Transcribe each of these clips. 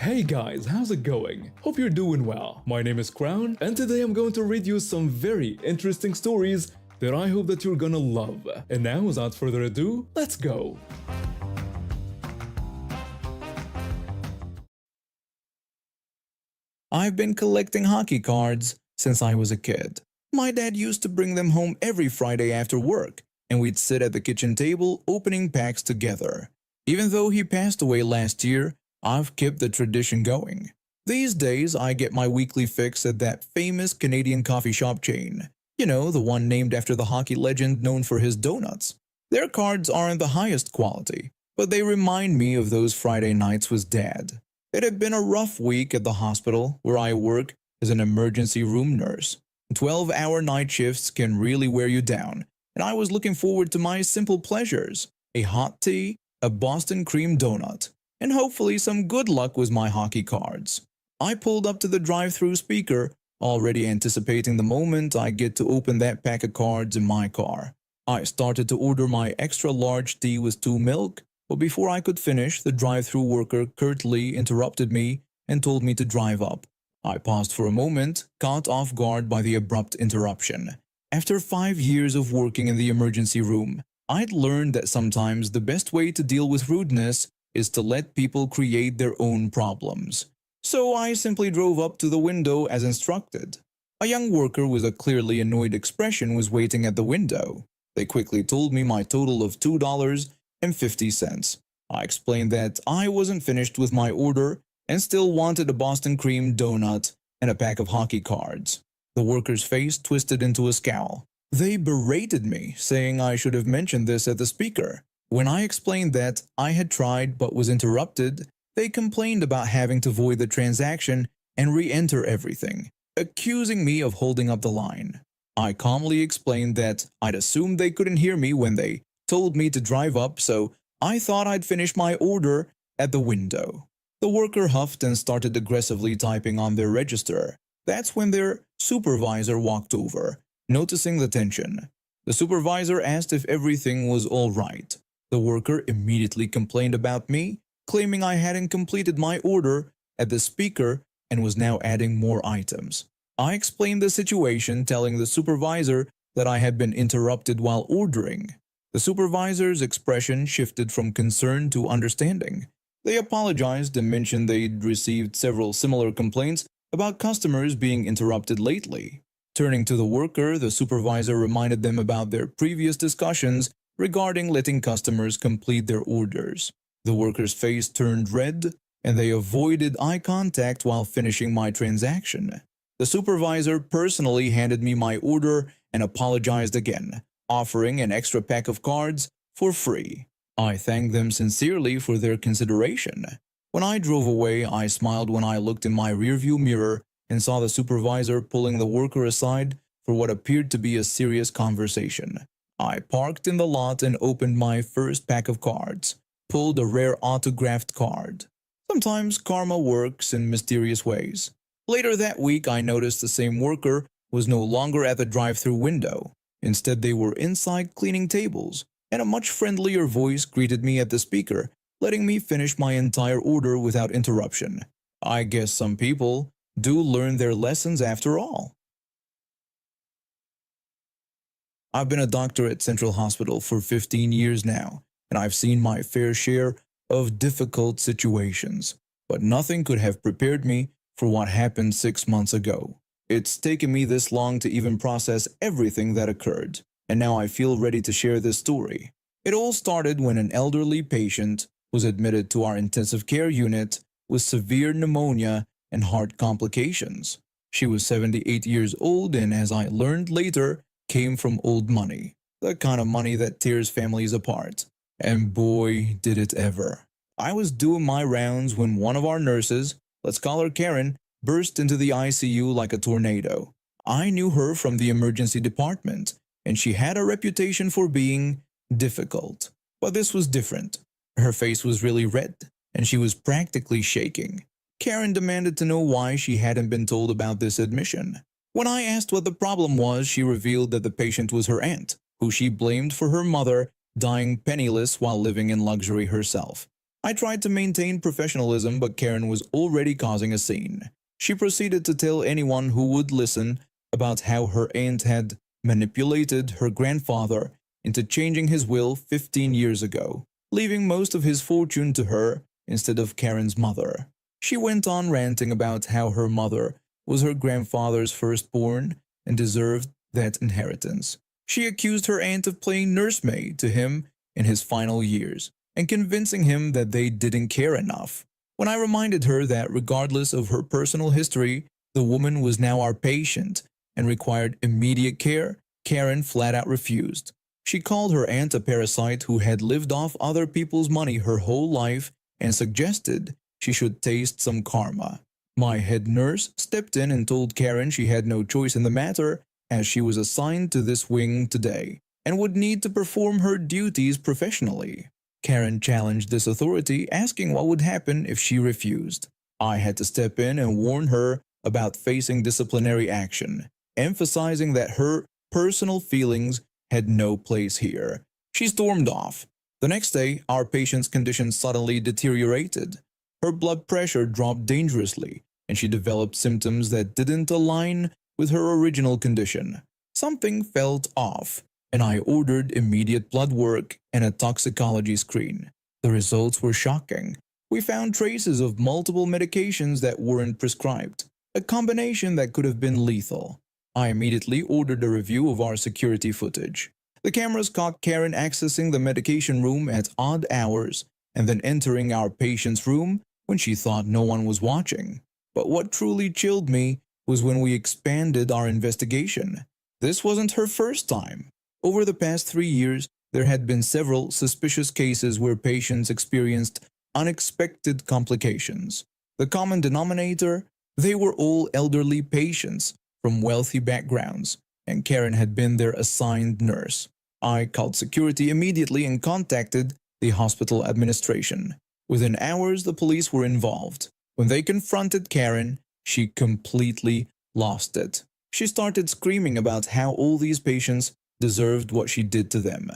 Hey guys, how's it going? Hope you're doing well. My name is Crown, and today I'm going to read you some very interesting stories that I hope that you're gonna love. And now, without further ado, let's go! I've been collecting hockey cards since I was a kid. My dad used to bring them home every Friday after work, and we'd sit at the kitchen table opening packs together. Even though he passed away last year, I've kept the tradition going. These days, I get my weekly fix at that famous Canadian coffee shop chain. You know, the one named after the hockey legend known for his donuts. Their cards aren't the highest quality, but they remind me of those Friday nights with Dad. It had been a rough week at the hospital where I work as an emergency room nurse. 12-hour night shifts can really wear you down, and I was looking forward to my simple pleasures: a hot tea, a Boston cream donut, and hopefully some good luck with my hockey cards. I pulled up to the drive-through speaker, already anticipating the moment I get to open that pack of cards in my car. I started to order my extra large tea with 2 milk, but before I could finish, the drive-through worker curtly interrupted me and told me to drive up. I paused for a moment, caught off guard by the abrupt interruption. After 5 years of working in the emergency room, I'd learned that sometimes the best way to deal with rudeness is to let people create their own problems. So I simply drove up to the window as instructed. A young worker with a clearly annoyed expression was waiting at the window. They quickly told me my total of $2.50. I explained that I wasn't finished with my order and still wanted a Boston cream donut and a pack of hockey cards. The worker's face twisted into a scowl. They berated me, saying I should have mentioned this at the speaker. When I explained that I had tried but was interrupted, they complained about having to void the transaction and re-enter everything, accusing me of holding up the line. I calmly explained that I'd assumed they couldn't hear me when they told me to drive up, so I thought I'd finish my order at the window. The worker huffed and started aggressively typing on their register. That's when their supervisor walked over, noticing the tension. The supervisor asked if everything was all right. The worker immediately complained about me, claiming I hadn't completed my order at the speaker and was now adding more items. I explained the situation, telling the supervisor that I had been interrupted while ordering. The supervisor's expression shifted from concern to understanding. They apologized and mentioned they'd received several similar complaints about customers being interrupted lately. Turning to the worker, the supervisor reminded them about their previous discussions regarding letting customers complete their orders. The worker's face turned red, and they avoided eye contact while finishing my transaction. The supervisor personally handed me my order and apologized again, offering an extra pack of cards for free. I thanked them sincerely for their consideration. When I drove away, I smiled when I looked in my rearview mirror and saw the supervisor pulling the worker aside for what appeared to be a serious conversation. I parked in the lot and opened my first pack of cards, pulled a rare autographed card. Sometimes karma works in mysterious ways. Later that week, I noticed the same worker was no longer at the drive-through window. Instead, they were inside cleaning tables, and a much friendlier voice greeted me at the speaker, letting me finish my entire order without interruption. I guess some people do learn their lessons after all. I've been a doctor at Central Hospital for 15 years now, and I've seen my fair share of difficult situations, but nothing could have prepared me for what happened 6 months ago. It's taken me this long to even process everything that occurred, and now I feel ready to share this story. It all started when an elderly patient was admitted to our intensive care unit with severe pneumonia and heart complications. She was 78 years old and, as I learned later, came from old money, the kind of money that tears families apart. And boy, did it ever. I was doing my rounds when one of our nurses, let's call her Karen, burst into the ICU like a tornado. I knew her from the emergency department, and she had a reputation for being difficult. But this was different. Her face was really red, and she was practically shaking. Karen demanded to know why she hadn't been told about this admission. When I asked what the problem was, she revealed that the patient was her aunt, who she blamed for her mother dying penniless while living in luxury herself. I tried to maintain professionalism, but Karen was already causing a scene. She proceeded to tell anyone who would listen about how her aunt had manipulated her grandfather into changing his will 15 years ago, leaving most of his fortune to her instead of Karen's mother. She went on ranting about how her mother was her grandfather's firstborn and deserved that inheritance. She accused her aunt of playing nursemaid to him in his final years and convincing him that they didn't care enough. When I reminded her that regardless of her personal history, the woman was now our patient and required immediate care, Karen flat out refused. She called her aunt a parasite who had lived off other people's money her whole life and suggested she should taste some karma. My head nurse stepped in and told Karen she had no choice in the matter as she was assigned to this wing today and would need to perform her duties professionally. Karen challenged this authority, asking what would happen if she refused. I had to step in and warn her about facing disciplinary action, emphasizing that her personal feelings had no place here. She stormed off. The next day, our patient's condition suddenly deteriorated. Her blood pressure dropped dangerously, and she developed symptoms that didn't align with her original condition. Something felt off, and I ordered immediate blood work and a toxicology screen. The results were shocking. We found traces of multiple medications that weren't prescribed, a combination that could have been lethal. I immediately ordered a review of our security footage. The cameras caught Karen accessing the medication room at odd hours and then entering our patient's room when she thought no one was watching. But what truly chilled me was when we expanded our investigation. This wasn't her first time. Over the past 3 years, there had been several suspicious cases where patients experienced unexpected complications. The common denominator? They were all elderly patients from wealthy backgrounds, and Karen had been their assigned nurse. I called security immediately and contacted the hospital administration. Within hours, the police were involved. When they confronted Karen, she completely lost it. She started screaming about how all these patients deserved what she did to them,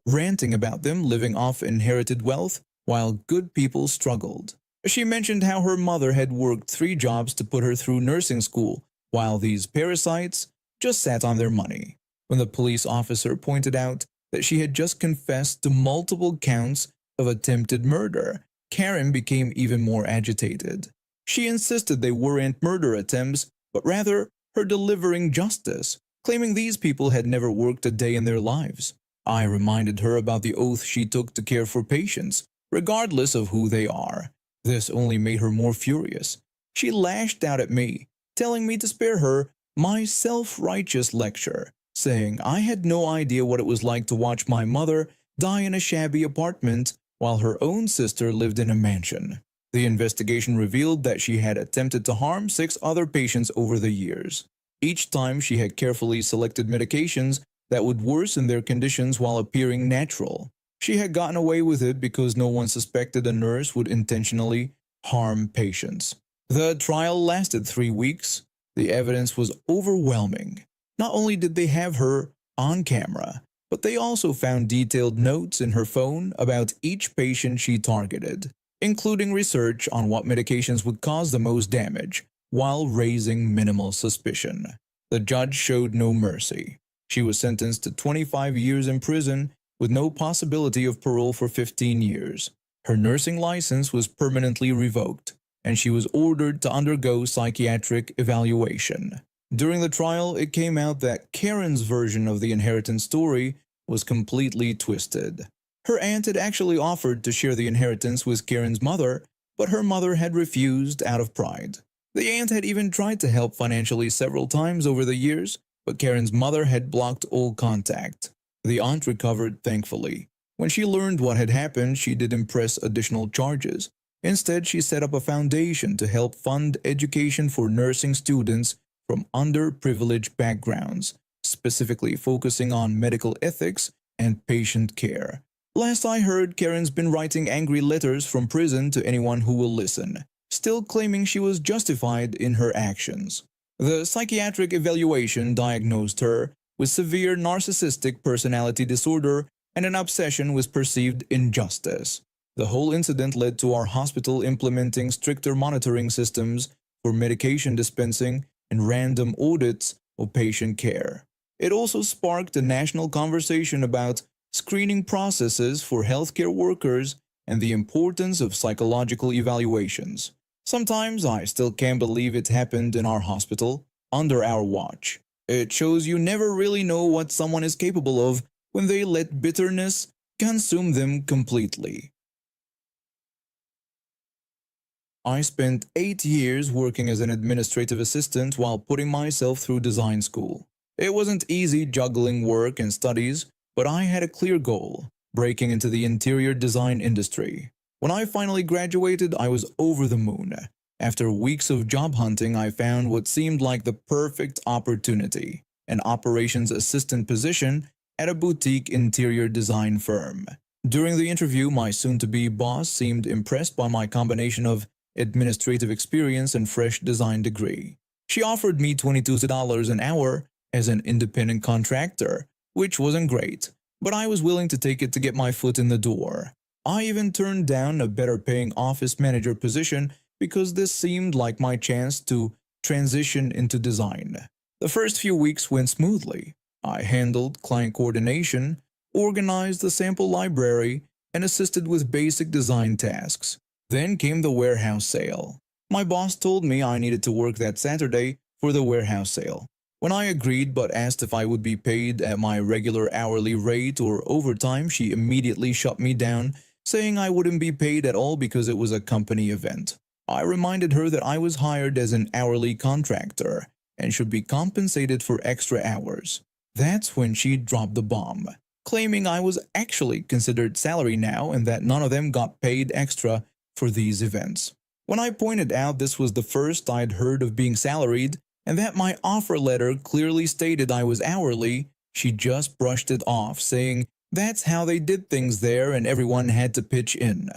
ranting about them living off inherited wealth while good people struggled. She mentioned how her mother had worked 3 jobs to put her through nursing school, while these parasites just sat on their money. When the police officer pointed out that she had just confessed to multiple counts of attempted murder, Karen became even more agitated. She insisted they weren't murder attempts, but rather her delivering justice, claiming these people had never worked a day in their lives. I reminded her about the oath she took to care for patients, regardless of who they are. This only made her more furious. She lashed out at me, telling me to spare her my self-righteous lecture, saying I had no idea what it was like to watch my mother die in a shabby apartment while her own sister lived in a mansion. The investigation revealed that she had attempted to harm 6 other patients over the years. Each time she had carefully selected medications that would worsen their conditions while appearing natural. She had gotten away with it because no one suspected a nurse would intentionally harm patients. The trial lasted 3 weeks. The evidence was overwhelming. Not only did they have her on camera, but they also found detailed notes in her phone about each patient she targeted, including research on what medications would cause the most damage, while raising minimal suspicion. The judge showed no mercy. She was sentenced to 25 years in prison with no possibility of parole for 15 years. Her nursing license was permanently revoked, and she was ordered to undergo psychiatric evaluation. During the trial, it came out that Karen's version of the inheritance story was completely twisted. Her aunt had actually offered to share the inheritance with Karen's mother, but her mother had refused out of pride. The aunt had even tried to help financially several times over the years, but Karen's mother had blocked all contact. The aunt recovered, thankfully. When she learned what had happened, she didn't press additional charges. Instead, she set up a foundation to help fund education for nursing students from underprivileged backgrounds, specifically focusing on medical ethics and patient care. Last I heard, Karen's been writing angry letters from prison to anyone who will listen, still claiming she was justified in her actions. The psychiatric evaluation diagnosed her with severe narcissistic personality disorder and an obsession with perceived injustice. The whole incident led to our hospital implementing stricter monitoring systems for medication dispensing and random audits of patient care. It also sparked a national conversation about screening processes for healthcare workers and the importance of psychological evaluations. Sometimes I still can't believe it happened in our hospital, under our watch. It shows you never really know what someone is capable of when they let bitterness consume them completely. I spent 8 years working as an administrative assistant while putting myself through design school. It wasn't easy juggling work and studies, but I had a clear goal: breaking into the interior design industry. When I finally graduated, I was over the moon. After weeks of job hunting, I found what seemed like the perfect opportunity: an operations assistant position at a boutique interior design firm. During the interview, my soon-to-be boss seemed impressed by my combination of administrative experience and fresh design degree. She offered me $22 an hour as an independent contractor, which wasn't great, but I was willing to take it to get my foot in the door. I even turned down a better-paying office manager position because this seemed like my chance to transition into design. The first few weeks went smoothly. I handled client coordination, organized the sample library, and assisted with basic design tasks. Then came the warehouse sale. My boss told me I needed to work that Saturday for the warehouse sale. When I agreed but asked if I would be paid at my regular hourly rate or overtime, she immediately shut me down, saying I wouldn't be paid at all because it was a company event. I reminded her that I was hired as an hourly contractor and should be compensated for extra hours. That's when she dropped the bomb, claiming I was actually considered salary now and that none of them got paid extra for these events. When I pointed out this was the first I'd heard of being salaried and that my offer letter clearly stated I was hourly, she just brushed it off, saying that's how they did things there and everyone had to pitch in.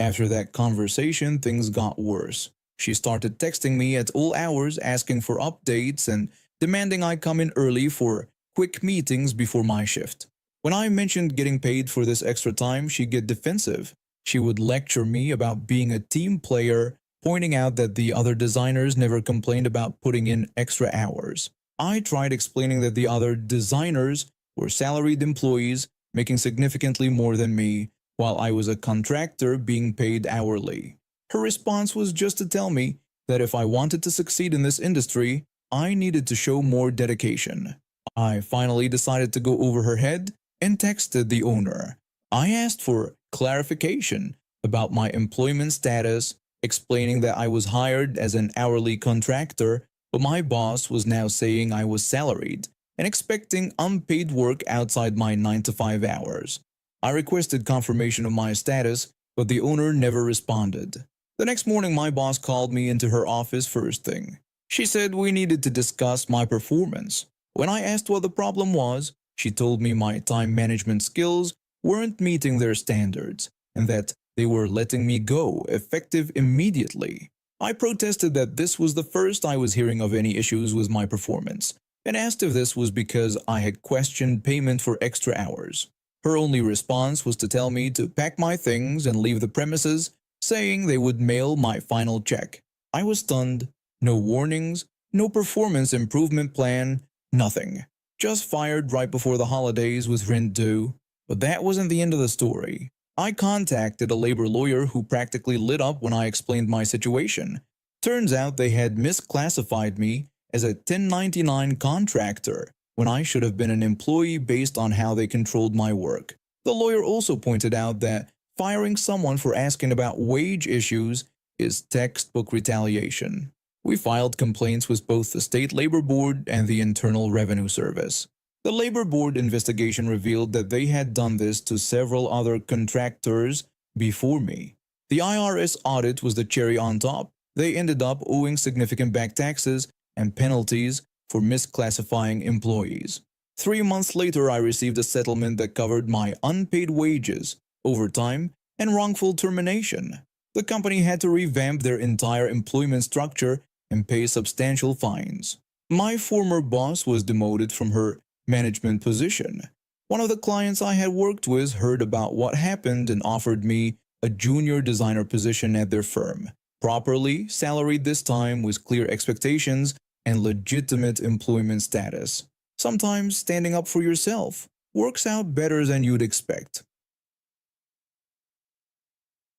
After that conversation, things got worse. She started texting me at all hours asking for updates and demanding I come in early for quick meetings before my shift. When I mentioned getting paid for this extra time, she'd get defensive. She would lecture me about being a team player, pointing out that the other designers never complained about putting in extra hours. I tried explaining that the other designers were salaried employees making significantly more than me, while I was a contractor being paid hourly. Her response was just to tell me that if I wanted to succeed in this industry, I needed to show more dedication. I finally decided to go over her head and texted the owner. I asked for clarification about my employment status, explaining that I was hired as an hourly contractor, but my boss was now saying I was salaried and expecting unpaid work outside my 9 to 5 hours. I requested confirmation of my status, but the owner never responded. The next morning, my boss called me into her office first thing. She said we needed to discuss my performance. When I asked what the problem was, she told me my time management skills weren't meeting their standards and that they were letting me go effective immediately. I protested that this was the first I was hearing of any issues with my performance and asked if this was because I had questioned payment for extra hours. Her only response was to tell me to pack my things and leave the premises, saying they would mail my final check. I was stunned. No warnings, no performance improvement plan, nothing. Just fired right before the holidays with rent due. But that wasn't the end of the story. I contacted a labor lawyer who practically lit up when I explained my situation. Turns out they had misclassified me as a 1099 contractor when I should have been an employee based on how they controlled my work. The lawyer also pointed out that firing someone for asking about wage issues is textbook retaliation. We filed complaints with both the State Labor Board and the Internal Revenue Service. The Labor Board investigation revealed that they had done this to several other contractors before me. The IRS audit was the cherry on top. They ended up owing significant back taxes and penalties for misclassifying employees. 3 months later, I received a settlement that covered my unpaid wages, overtime, and wrongful termination. The company had to revamp their entire employment structure and pay substantial fines. My former boss was demoted from her management position. One of the clients I had worked with heard about what happened and offered me a junior designer position at their firm, properly salaried this time with clear expectations and legitimate employment status. Sometimes standing up for yourself works out better than you'd expect.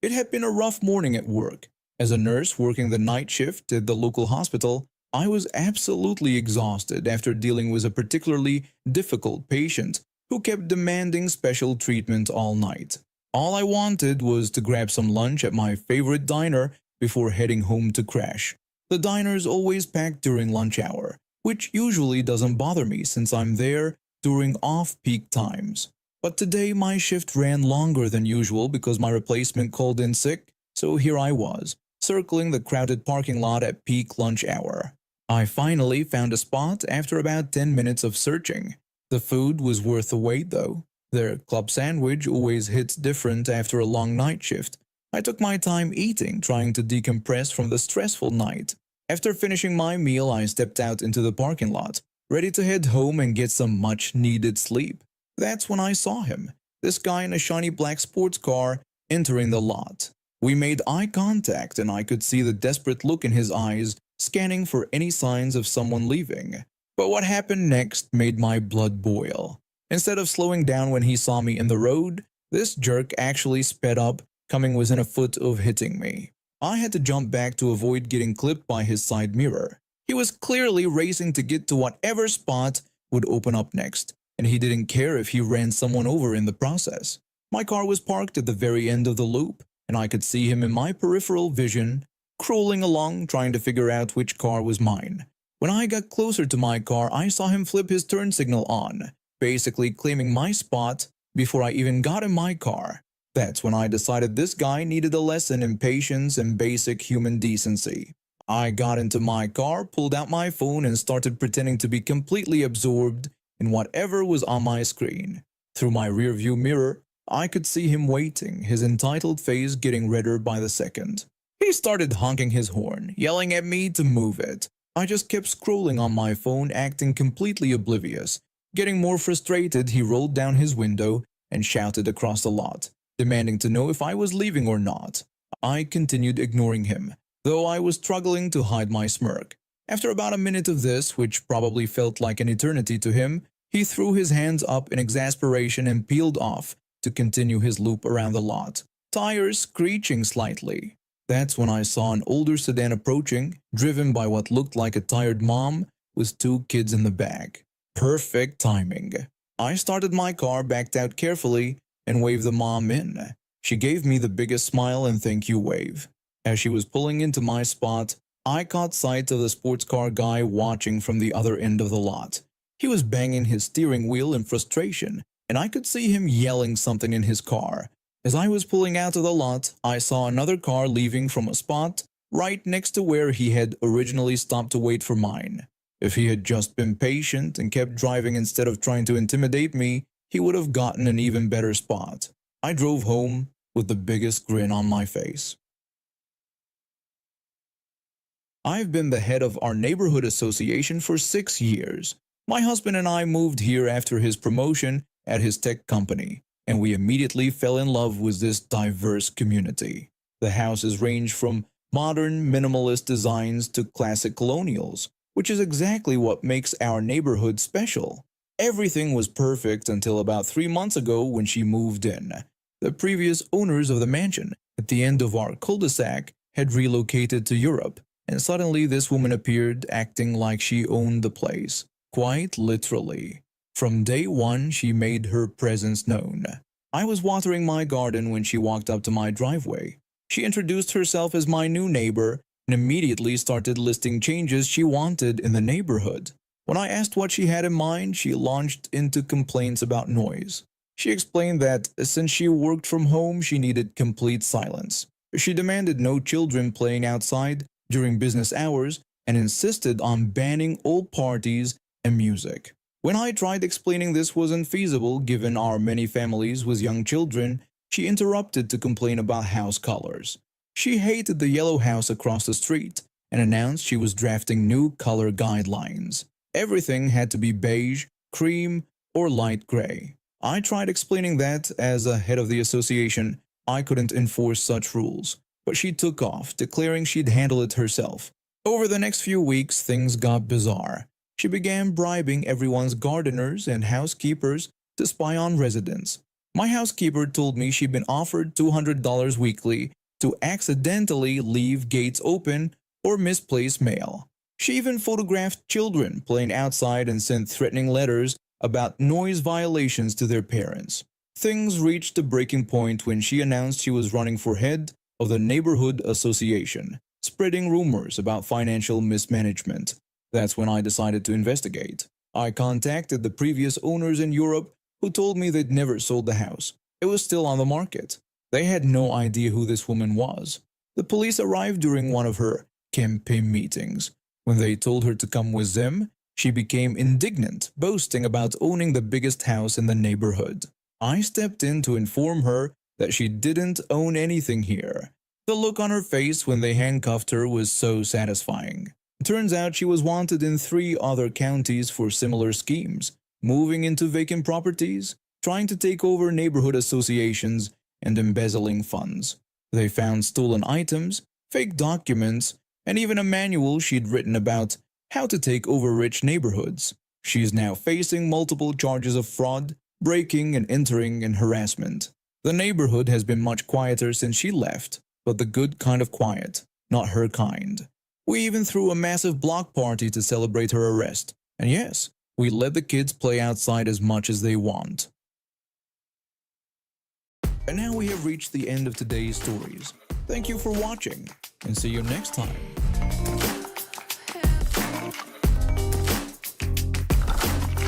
It had been a rough morning at work. As a nurse working the night shift at the local hospital, I was absolutely exhausted after dealing with a particularly difficult patient who kept demanding special treatment all night. All I wanted was to grab some lunch at my favorite diner before heading home to crash. The diner is always packed during lunch hour, which usually doesn't bother me since I'm there during off-peak times. But today my shift ran longer than usual because my replacement called in sick, so here I was, circling the crowded parking lot at peak lunch hour. I finally found a spot after about 10 minutes of searching. The food was worth the wait though. Their club sandwich always hits different after a long night shift. I took my time eating, trying to decompress from the stressful night. After finishing my meal, I stepped out into the parking lot, ready to head home and get some much-needed sleep. That's when I saw him, this guy in a shiny black sports car, entering the lot. We made eye contact and I could see the desperate look in his eyes, scanning for any signs of someone leaving. But what happened next made my blood boil. Instead of slowing down when he saw me in the road, this jerk actually sped up, coming within a foot of hitting me. I had to jump back to avoid getting clipped by his side mirror. He was clearly racing to get to whatever spot would open up next, and he didn't care if he ran someone over in the process. My car was parked at the very end of the loop, and I could see him in my peripheral vision, crawling along trying to figure out which car was mine. When I got closer to my car, I saw him flip his turn signal on, basically claiming my spot before I even got in my car. That's when I decided this guy needed a lesson in patience and basic human decency. I got into my car, pulled out my phone, and started pretending to be completely absorbed in whatever was on my screen. Through my rearview mirror, I could see him waiting, his entitled face getting redder by the second. He started honking his horn, yelling at me to move it. I just kept scrolling on my phone, acting completely oblivious. Getting more frustrated, he rolled down his window and shouted across the lot, demanding to know if I was leaving or not. I continued ignoring him, though I was struggling to hide my smirk. After about a minute of this, which probably felt like an eternity to him, he threw his hands up in exasperation and peeled off to continue his loop around the lot, tires screeching slightly. That's when I saw an older sedan approaching, driven by what looked like a tired mom with two kids in the back. Perfect timing. I started my car, backed out carefully, and waved the mom in. She gave me the biggest smile and thank you wave. As she was pulling into my spot, I caught sight of the sports car guy watching from the other end of the lot. He was banging his steering wheel in frustration, and I could see him yelling something in his car. As I was pulling out of the lot, I saw another car leaving from a spot right next to where he had originally stopped to wait for mine. If he had just been patient and kept driving instead of trying to intimidate me, he would have gotten an even better spot. I drove home with the biggest grin on my face. I've been the head of our neighborhood association for 6 years. My husband and I moved here after his promotion at his tech company, and we immediately fell in love with this diverse community. The houses range from modern minimalist designs to classic colonials, which is exactly what makes our neighborhood special. Everything was perfect until about 3 months ago when she moved in. The previous owners of the mansion at the end of our cul-de-sac had relocated to Europe, and suddenly this woman appeared acting like she owned the place, quite literally. From day one, she made her presence known. I was watering my garden when she walked up to my driveway. She introduced herself as my new neighbor and immediately started listing changes she wanted in the neighborhood. When I asked what she had in mind, she launched into complaints about noise. She explained that since she worked from home, she needed complete silence. She demanded no children playing outside during business hours and insisted on banning all parties and music. When I tried explaining this wasn't feasible given our many families with young children, she interrupted to complain about house colors. She hated the yellow house across the street and announced she was drafting new color guidelines. Everything had to be beige, cream, or light gray. I tried explaining that, as a head of the association, I couldn't enforce such rules, but she took off, declaring she'd handle it herself. Over the next few weeks, things got bizarre. She began bribing everyone's gardeners and housekeepers to spy on residents. My housekeeper told me she'd been offered $200 weekly to accidentally leave gates open or misplace mail. She even photographed children playing outside and sent threatening letters about noise violations to their parents. Things reached a breaking point when she announced she was running for head of the neighborhood association, spreading rumors about financial mismanagement. That's when I decided to investigate. I contacted the previous owners in Europe who told me they'd never sold the house. It was still on the market. They had no idea who this woman was. The police arrived during one of her campaign meetings. When they told her to come with them, she became indignant, boasting about owning the biggest house in the neighborhood. I stepped in to inform her that she didn't own anything here. The look on her face when they handcuffed her was so satisfying. Turns out she was wanted in 3 other counties for similar schemes, moving into vacant properties, trying to take over neighborhood associations, and embezzling funds. They found stolen items, fake documents, and even a manual she'd written about how to take over rich neighborhoods. She's now facing multiple charges of fraud, breaking and entering, and harassment. The neighborhood has been much quieter since she left, but the good kind of quiet, not her kind. We even threw a massive block party to celebrate her arrest. And yes, we let the kids play outside as much as they want. And now we have reached the end of today's stories. Thank you for watching, and see you next time.